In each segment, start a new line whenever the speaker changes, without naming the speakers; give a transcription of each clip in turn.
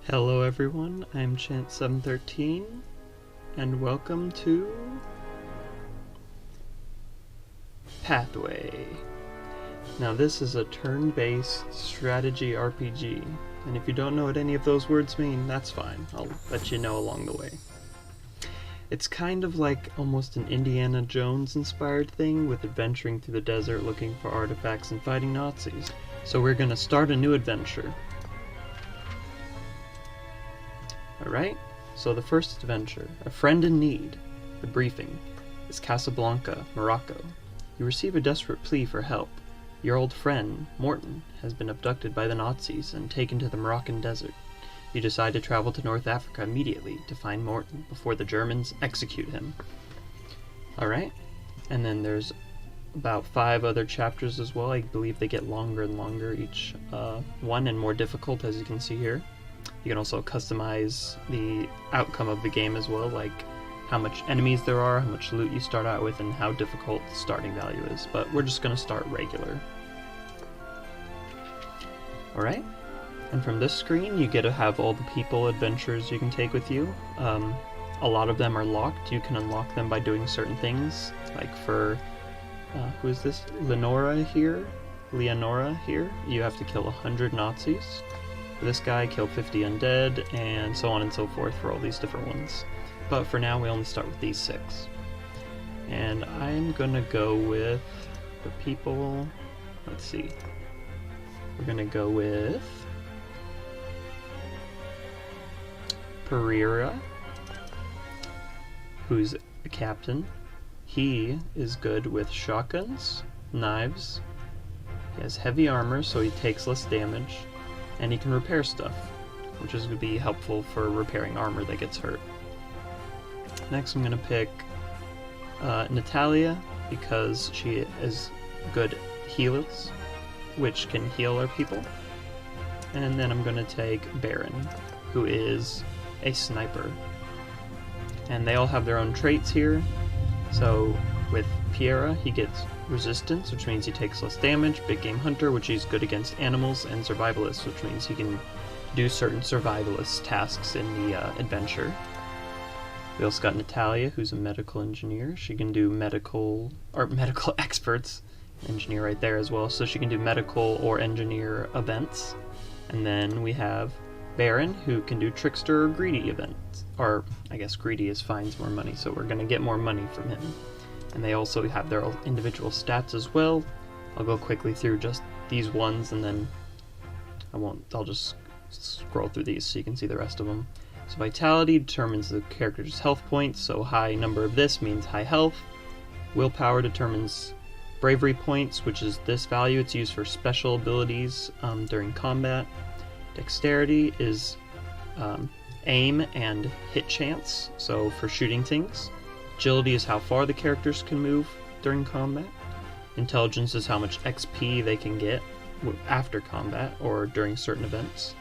Hello everyone, I'm Chance713, and welcome to Pathway. Now this is a turn-based strategy RPG, and if you don't know what any of those words mean, that's fine, I'll let you know along the way. It's kind of like almost an Indiana Jones inspired thing, with adventuring through the desert looking for artifacts and fighting Nazis. So we're gonna start a new adventure. Alright, so the first adventure, A Friend in Need. The briefing is Casablanca, Morocco. You receive a desperate plea for help. Your old friend, Morton, has been abducted by the Nazis and taken to the Moroccan desert. You decide to travel to North Africa immediately to find Morton before the Germans execute him. Alright, and then there's about 5 other chapters as well. I believe they get longer and longer each one, and more difficult, as you can see here. You can also customize the outcome of the game as well, like how much enemies there are, how much loot you start out with, and how difficult the starting value is. But we're just going to start regular. Alright, and from this screen you get to have all the people adventures you can take with you. A lot of them are locked. You can unlock them by doing certain things, like for, who is this? Leonora here, you have to kill 100 Nazis. For this guy, kill 50 undead, and so on and so forth for all these different ones. But for now, we only start with these 6. And I'm gonna go with the people, let's see. We're gonna go with Pereira, who's a captain. He is good with shotguns, knives. He has heavy armor, so he takes less damage. And he can repair stuff, which is going to be helpful for repairing armor that gets hurt. Next I'm going to pick Natalia, because she is good healers, which can heal our people. And then I'm going to take Baron, who is a sniper. And they all have their own traits here. So with Piera, he gets resistance, which means he takes less damage, big game hunter, which he's good against animals, and survivalist, which means he can do certain survivalist tasks in the adventure. We also got Natalia, who's a medical engineer. She can do medical experts, engineer right there as well, so she can do medical or engineer events. And then we have Baron, who can do trickster or greedy events, or I guess greedy is finds more money, so we're going to get more money from him. And they also have their individual stats as well. I'll go quickly through just these ones, and then I'll just scroll through these so you can see the rest of them. So Vitality determines the character's health points, so high number of this means high health. Willpower determines bravery points, which is this value. It's used for special abilities during combat. Dexterity is aim and hit chance, so for shooting things. Agility is how far the characters can move during combat. Intelligence is how much XP they can get after combat or during certain events.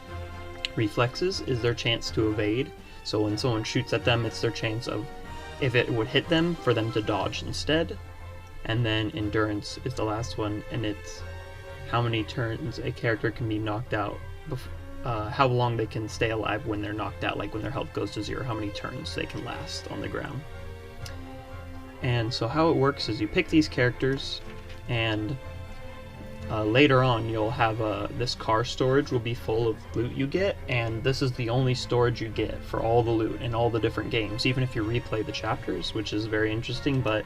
Reflexes is their chance to evade, so when someone shoots at them, it's their chance of, if it would hit them, for them to dodge instead. And then endurance is the last one, and it's how many turns a character can be knocked out, how long they can stay alive when they're knocked out, like when their health goes to 0, how many turns they can last on the ground. And so how it works is you pick these characters, and later on you'll have this car storage will be full of loot you get, and this is the only storage you get for all the loot in all the different games, even if you replay the chapters, which is very interesting. But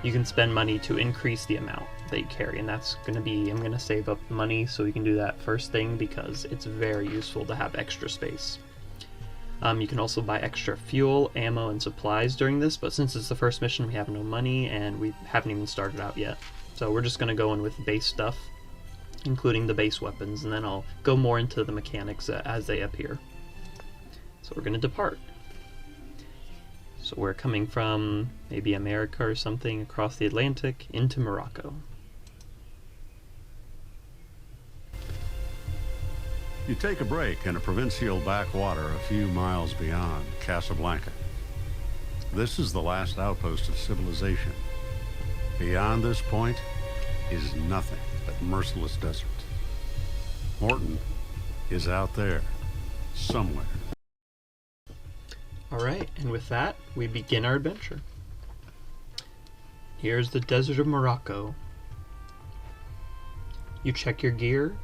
you can spend money to increase the amount that you carry, and that's going to be, I'm going to save up money so we can do that first thing, because it's very useful to have extra space. You can also buy extra fuel, ammo, and supplies during this, but since it's the first mission, we have no money, and we haven't even started out yet. So we're just going to go in with base stuff, including the base weapons, and then I'll go more into the mechanics as they appear. So we're going to depart. So we're coming from maybe America or something across the Atlantic into Morocco.
You take a break in a provincial backwater a few miles beyond Casablanca. This is the last outpost of civilization. Beyond this point is nothing but merciless desert. Morton is out there, somewhere.
Alright, and with that, we begin our adventure. Here's the desert of Morocco. You check your gear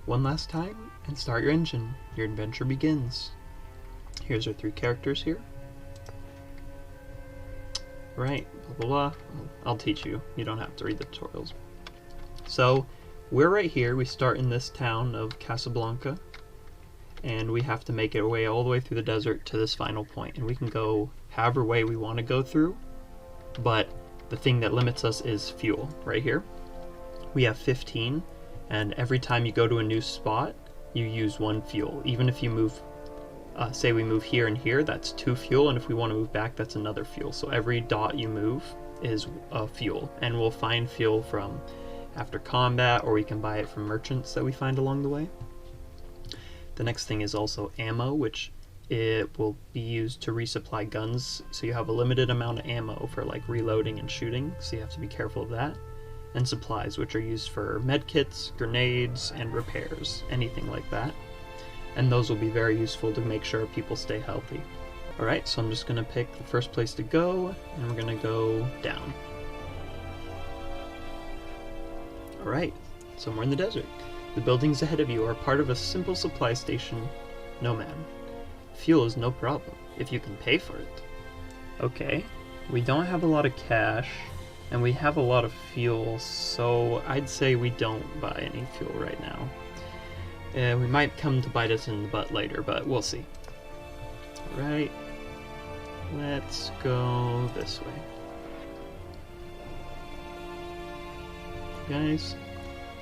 one last time and start your engine. Your adventure begins. Here's our 3 characters here. Right, blah blah blah. I'll teach you. You don't have to read the tutorials. So, we're right here. We start in this town of Casablanca, and we have to make our way all the way through the desert to this final point. And we can go however way we want to go through, but the thing that limits us is fuel. Right here, we have 15, and every time you go to a new spot, you use 1 fuel. Even if you move, say we move here and here, that's 2 fuel, and if we want to move back, that's another fuel. So every dot you move is a fuel, and we'll find fuel from after combat, or we can buy it from merchants that we find along the way. The next thing is also ammo, which it will be used to resupply guns, so you have a limited amount of ammo for like reloading and shooting, so you have to be careful of that. And supplies, which are used for medkits, grenades, and repairs, anything like that. And those will be very useful to make sure people stay healthy. Alright, so I'm just going to pick the first place to go, and we're going to go down. Alright, somewhere in the desert. The buildings ahead of you are part of a simple supply station, Nomad. Fuel is no problem, if you can pay for it. Okay, we don't have a lot of cash, and we have a lot of fuel, so I'd say we don't buy any fuel right now. We might come to bite us in the butt later, but we'll see. Alright, let's go this way. Guys,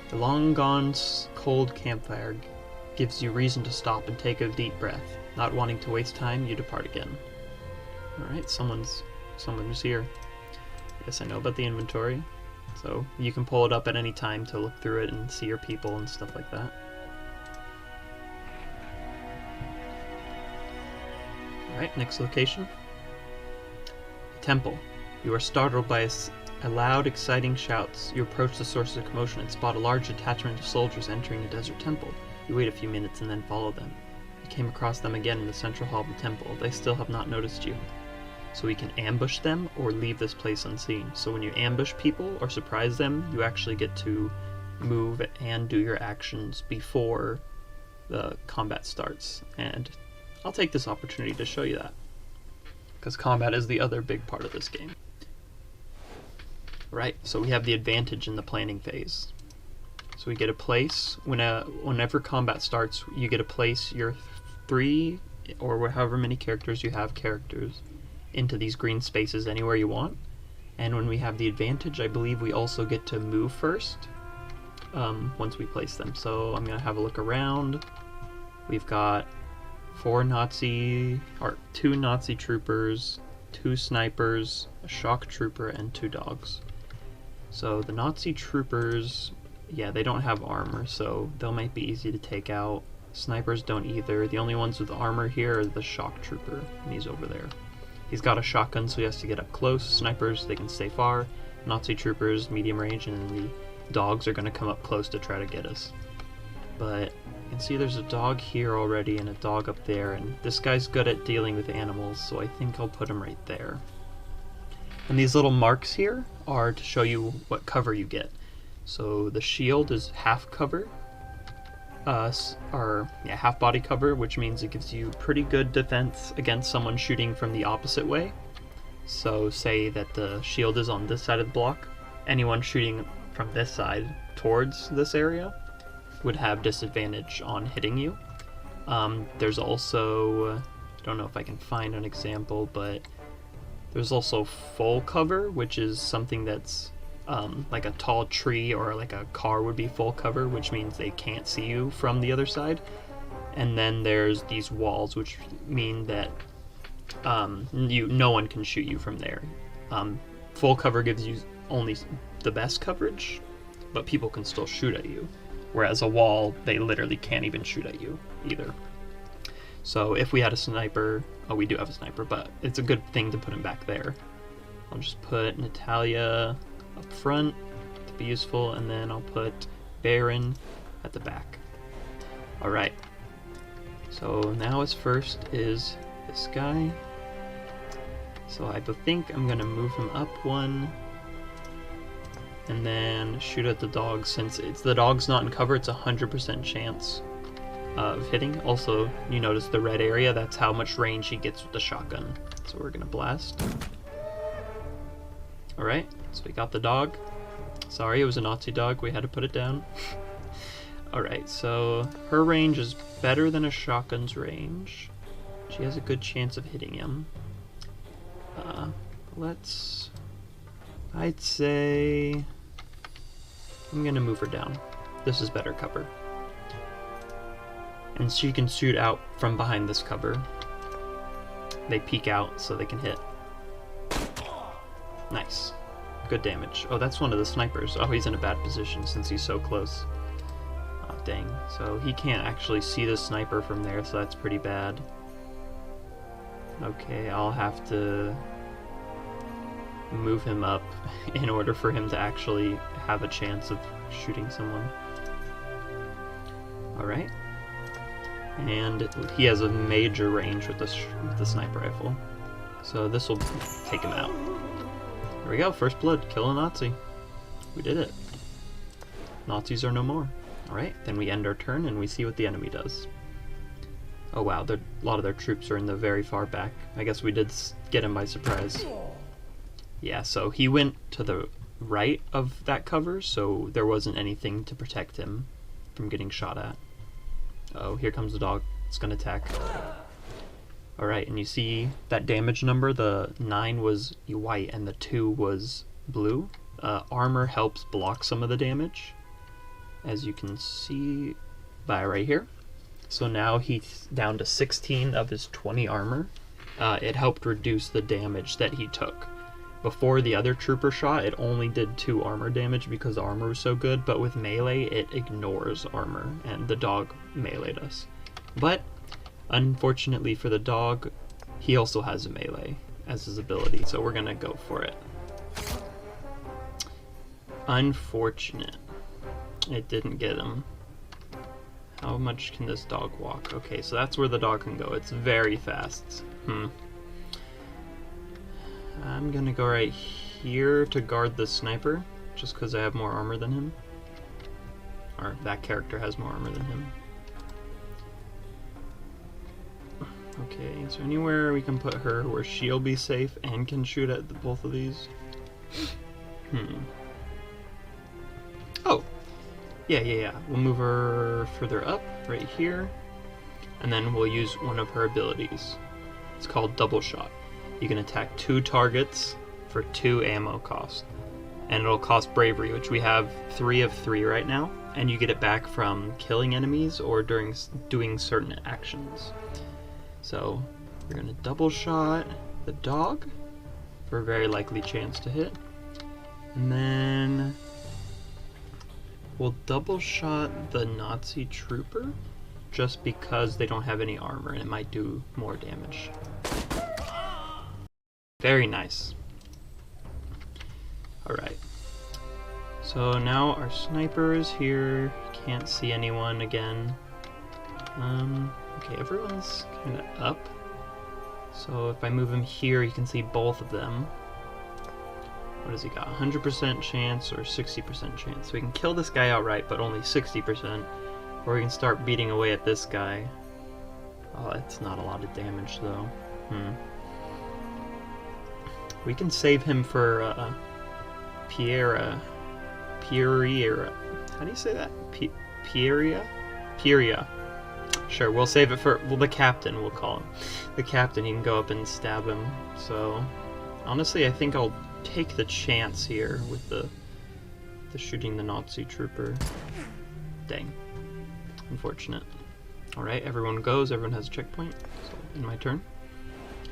the long-gone cold campfire gives you reason to stop and take a deep breath. Not wanting to waste time, you depart again. Alright, someone's here. Yes, I know about the inventory, so you can pull it up at any time to look through it and see your people and stuff like that. Alright, next location. A temple. You are startled by a loud, exciting shouts. You approach the source of commotion and spot a large detachment of soldiers entering the desert temple. You wait a few minutes and then follow them. You came across them again in the central hall of the temple. They still have not noticed you. So we can ambush them or leave this place unseen. So when you ambush people or surprise them, you actually get to move and do your actions before the combat starts. And I'll take this opportunity to show you that, because combat is the other big part of this game. Right, so we have the advantage in the planning phase. So we get a place, whenever combat starts, you get to place your 3 or however many characters you have into these green spaces anywhere you want. And when we have the advantage, I believe we also get to move first once we place them. So I'm going to have a look around. We've got 2 Nazi troopers, 2 snipers, a shock trooper, and 2 dogs. So the Nazi troopers, yeah, they don't have armor, so they might be easy to take out. Snipers don't either. The only ones with armor here are the shock trooper, and he's over there. He's got a shotgun, so he has to get up close. Snipers, they can stay far. Nazi troopers, medium range, and then the dogs are going to come up close to try to get us. But you can see there's a dog here already and a dog up there, and this guy's good at dealing with animals, so I think I'll put him right there. And these little marks here are to show you what cover you get. So the shield is half cover, half body cover, which means it gives you pretty good defense against someone shooting from the opposite way. So say that the shield is on this side of the block, anyone shooting from this side towards this area would have disadvantage on hitting you. There's also, I don't know if I can find an example, but there's also full cover, which is something that's like a tall tree or like a car would be full cover, which means they can't see you from the other side. And then there's these walls, which mean that no one can shoot you from there. Full cover gives you only the best coverage, but people can still shoot at you. Whereas a wall, they literally can't even shoot at you either. So if we had a sniper, we do have a sniper, but it's a good thing to put him back there. I'll just put Natalia up front to be useful, and then I'll put Baron at the back. Alright, So now his first is this guy. So I think I'm gonna move him up one, and then shoot at the dog. Since the dog's not in cover, it's 100% chance of hitting. Also, you notice the red area, that's how much range he gets with the shotgun. So we're gonna blast. Alright, so we got the dog. Sorry, it was a Nazi dog, we had to put it down. Alright, so her range is better than a shotgun's range. She has a good chance of hitting him. I'd say I'm gonna move her down. This is better cover. And she can shoot out from behind this cover. They peek out so they can hit. Nice. Good damage. Oh, that's one of the snipers. Oh, he's in a bad position since he's so close. Oh, dang. So he can't actually see the sniper from there, so that's pretty bad. Okay, I'll have to move him up in order for him to actually have a chance of shooting someone. Alright. And he has a major range with the sniper rifle. So this will take him out. There we go, first blood, kill a Nazi. We did it. Nazis are no more. Alright, then we end our turn and we see what the enemy does. Oh wow, a lot of their troops are in the very far back. I guess we did get him by surprise. Yeah, so he went to the right of that cover, so there wasn't anything to protect him from getting shot at. Oh, here comes the dog. It's gonna attack. Alright, and you see that damage number, the 9 was white and the 2 was blue. Armor helps block some of the damage, as you can see by right here. So now he's down to 16 of his 20 armor. It helped reduce the damage that he took. Before the other trooper shot, it only did 2 armor damage because the armor was so good, but with melee, it ignores armor, and the dog meleeed us. But, unfortunately for the dog, he also has a melee as his ability, so we're gonna go for it. Unfortunate. It didn't get him. How much can this dog walk? Okay, so that's where the dog can go. It's very fast. I'm gonna go right here to guard the sniper, just because I have more armor than him. Or that character has more armor than him. Okay, is there anywhere we can put her where she'll be safe and can shoot at both of these? Oh! Yeah. We'll move her further up, right here. And then we'll use one of her abilities. It's called Double Shot. You can attack 2 targets for 2 ammo cost. And it'll cost bravery, which we have 3 of 3 right now. And you get it back from killing enemies or during doing certain actions. So we're gonna double shot the dog for a very likely chance to hit. And then we'll double shot the Nazi trooper just because they don't have any armor and it might do more damage. Very nice. Alright. So now our sniper is here. Can't see anyone again. Okay, everyone's kind of up. So if I move him here, you can see both of them. What has he got? 100% chance or 60% chance. So we can kill this guy outright, but only 60%. Or we can start beating away at this guy. Oh, that's not a lot of damage though. We can save him for Pieria. How do you say that? Pieria. Sure, we'll save it for the captain, we'll call him. The captain, he can go up and stab him. So, honestly, I think I'll take the chance here with the shooting the Nazi trooper. Dang. Unfortunate. Alright, everyone goes, everyone has a checkpoint. So, in my turn.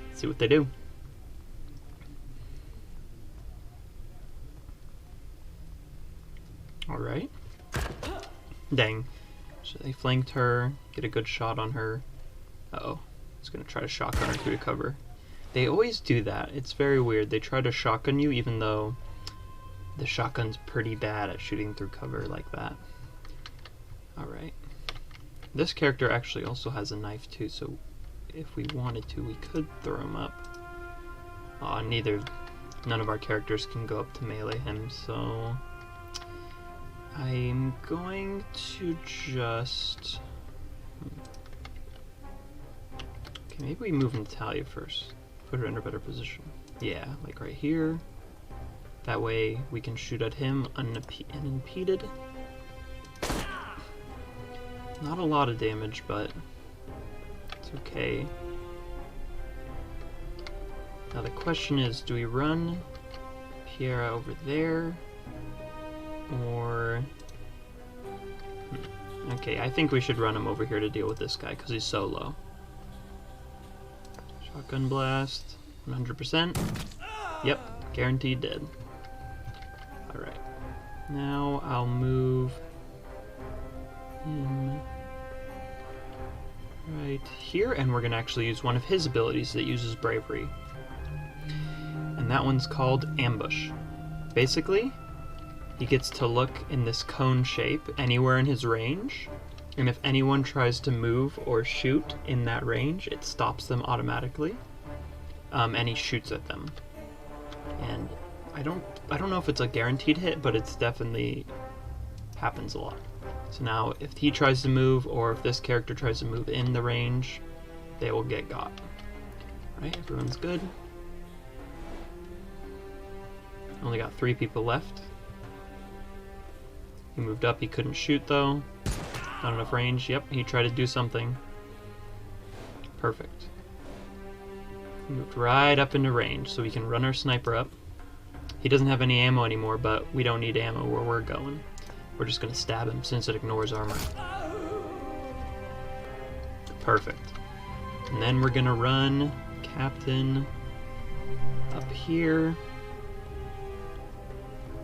Let's see what they do. Alright. Dang. So they flanked her, get a good shot on her. Uh-oh. It's gonna try to shotgun her through the cover. They always do that. It's very weird. They try to shotgun you even though the shotgun's pretty bad at shooting through cover like that. Alright. This character actually also has a knife too, so if we wanted to, we could throw him up. None of our characters can go up to melee him, so I'm going to just... Okay, maybe we move Natalia first. Put her in a better position. Yeah, like right here. That way we can shoot at him unimpeded. Not a lot of damage, but it's okay. Now the question is, do we run Piera over there? Or... Okay, I think we should run him over here to deal with this guy, because he's so low. Shotgun blast, 100%. Yep, guaranteed dead. Alright. Now I'll move him right here, and we're going to actually use one of his abilities that uses bravery. And that one's called Ambush. Basically, he gets to look in this cone shape anywhere in his range, and if anyone tries to move or shoot in that range, it stops them automatically, and he shoots at them. And I don't know if it's a guaranteed hit, but it's definitely happens a lot. So now, if he tries to move, or if this character tries to move in the range, they will get got. Alright, everyone's good. Only got 3 people left. He moved up, he couldn't shoot though. Not enough range. Yep, he tried to do something. Perfect. He moved right up into range, so we can run our sniper up. He doesn't have any ammo anymore, but we don't need ammo where we're going. We're just going to stab him since it ignores armor. Perfect. And then we're going to run Captain up here.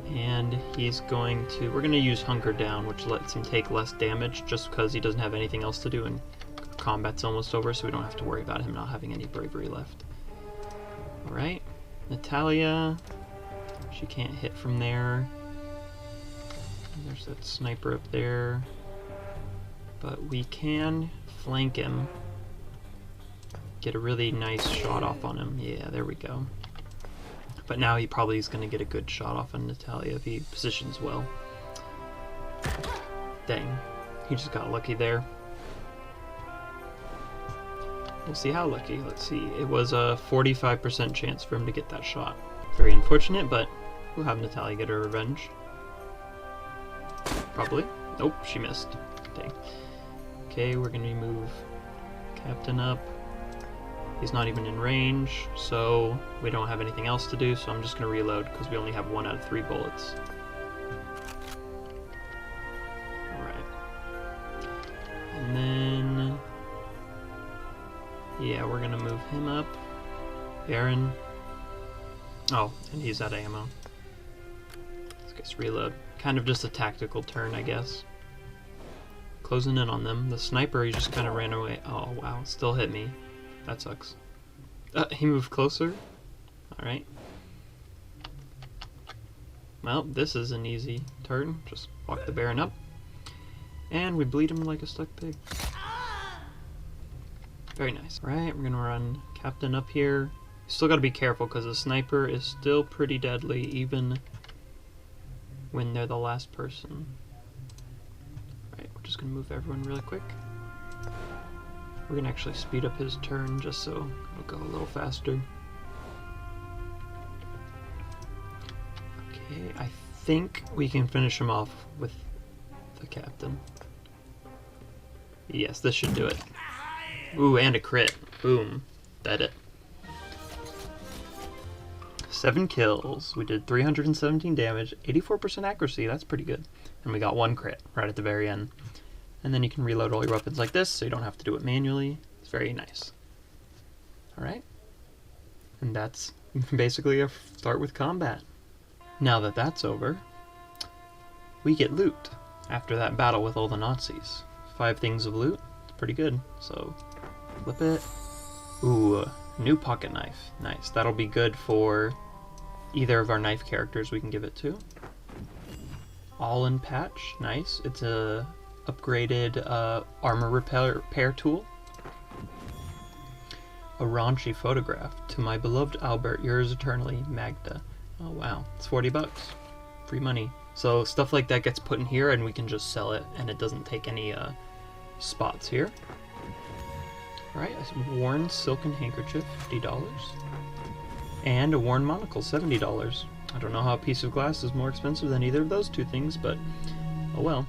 And he's going to... We're going to use Hunker Down, which lets him take less damage just because he doesn't have anything else to do and combat's almost over, so we don't have to worry about him not having any bravery left. Alright. Natalia... She can't hit from there. There's that sniper up there. But we can flank him. Get a really nice shot off on him. Yeah, there we go. But now he probably is going to get a good shot off on Natalia if he positions well. Dang. He just got lucky there. We'll see how lucky. Let's see. It was a 45% chance for him to get that shot. Very unfortunate, but we'll have Natalia get her revenge. Probably. Nope, she missed. Dang. Okay, we're going to move Captain up. He's not even in range, so we don't have anything else to do, so I'm just going to reload because we only have 1 out of 3 bullets. Alright. And then... Yeah, we're going to move him up. Baron. Oh, and he's out of ammo. Let's just reload. Kind of just a tactical turn, I guess. Closing in on them. The sniper, he just kind of ran away. Oh, wow. Still hit me. That sucks. He moved closer. Alright. Well, this is an easy turn. Just walk the Baron up. And we bleed him like a stuck pig. Very nice. Alright, we're going to run Captain up here. Still got to be careful because the sniper is still pretty deadly even when they're the last person. Alright, we're just going to move everyone really quick. We're going to actually speed up his turn just so it'll go a little faster. Okay, I think we can finish him off with the Captain. Yes, this should do it. Ooh, and a crit. Boom. That it. 7 kills. We did 317 damage, 84% accuracy. That's pretty good. And we got 1 crit right at the very end. And then you can reload all your weapons like this, so you don't have to do it manually. It's very nice. Alright. And that's basically a start with combat. Now that that's over, we get loot after that battle with all the Nazis. 5 things of loot. It's pretty good. So, flip it. Ooh, new pocket knife. Nice. That'll be good for either of our knife characters we can give it to. All in patch. Nice. It's a upgraded armor repair tool. A raunchy photograph. To my beloved Albert, yours eternally, Magda. Oh wow, it's 40 bucks. Free money. So stuff like that gets put in here and we can just sell it and it doesn't take any spots here. Alright, a worn silken handkerchief, $50. And a worn monocle, $70. I don't know how a piece of glass is more expensive than either of those two things, but oh well.